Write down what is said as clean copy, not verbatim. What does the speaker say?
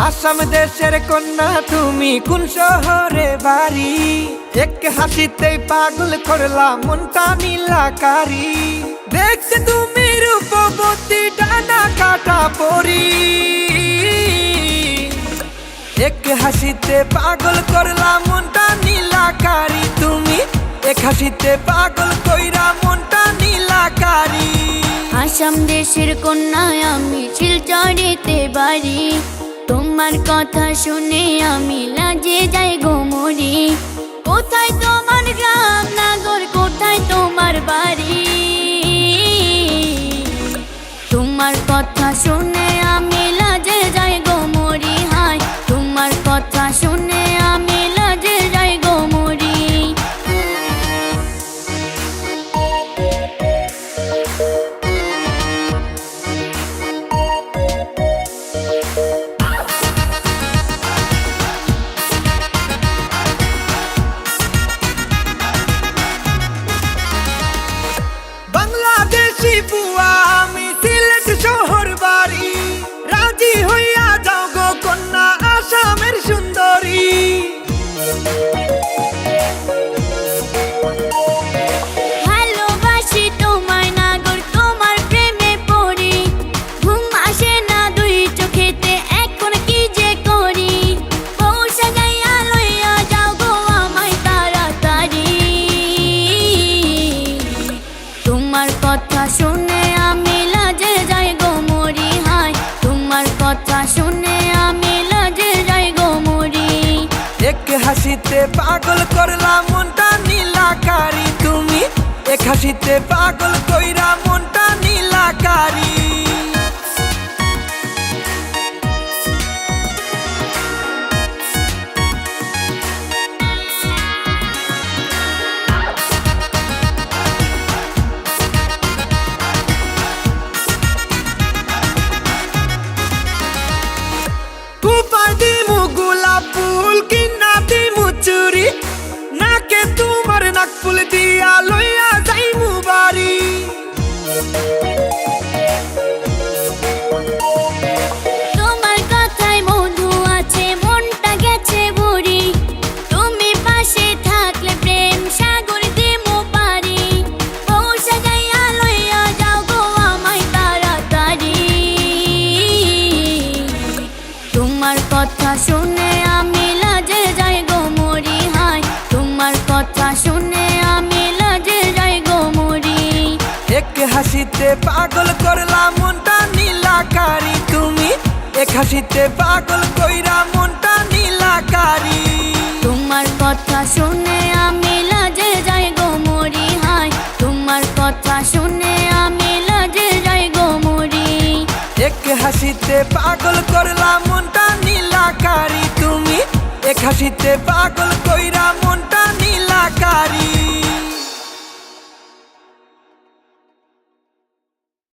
আসাম দেশের কন্যা তুমি কোন শহরে বাড়ি? এক হাসিতেই পাগল করলাম মনটা নীলাকারি। দেখতে তুমি রূপবতী ডানা কাটা পরি, এক হাসিতে পাগল করলাম মনটা নীলাকারি। তুমি এক হাসিতে পাগল কইরা মনটা নীলাকারি। আসাম দেশের কন্যায় আমি শিলচরেতে বাড়ি, তোমার কথা শুনে আমি লাজে যাই গো মরি। কোথায় তোমার গ্রাম নাগর, কোথায় তোমার বাড়ি? তোমার কথা শুনে আমি লাজে যাই গো মরি। হায় তোমার কথা শুনে আমি লাজে যাই গো মরি। বাংলাদেশি বুয়া আমি সিলেট শহর বাড়ি, রাজি হইয়া যাও গো কন্যা আসামের সুন্দরী। ভালোবাসি তোমায় নাগর, তোমার প্রেমে পড়ি। ঘুম আসে না দুই চোখেতে, এখন কি যে করি? বউ সাজাইয়া লইয়া যাও গো আমায় তাড়াতাড়ি। তোমার কথা শুনে আমি লাজে যাই গো মরি। হায় তোমার কথা শুনে আমি লাজে যাই গো মরি। এক হাসিতে পাগল করলাম মনটা নীলাকারি। তুমি এক হাসিতে পাগল কইরা মনটা নীলাকারি। কুপায় দিমু গোলাপ ফুল কিনা দিমু চুরি, নাকে তোমার নাক ফুল দিয়া লইয়া যাইমু বাড়ি। তোমার কথায় মধু আছে, মনটা গেছে ভরি। তুমি পাশে থাকলে প্রেম সাগর দিমু পারি। বউ সাজাইয়া লইয়া যাও গো আমায় তাড়াতাড়ি। তোমার কথা শুনে আমি লাজে যাই গো মরি। হায় তোমার কথা শুনে আমি লাজে যাই গো মরি। এক হাসিতে পাগল করলাম মনটা নীলাকারি। তুমি এক হাসিতে পাগল কইরা মনটা নীলাকারি। তোমার কথা শুনে আমি লাজে যাই গো মরি। হায় তোমার কথা শুনে আমি লাজে যাই গো মরি। এক হাসিতে পাগল করলাম মনটা নীলাকারি। তুমি এক হাসিতে পাগল কইরা মনটা নীলাকারি।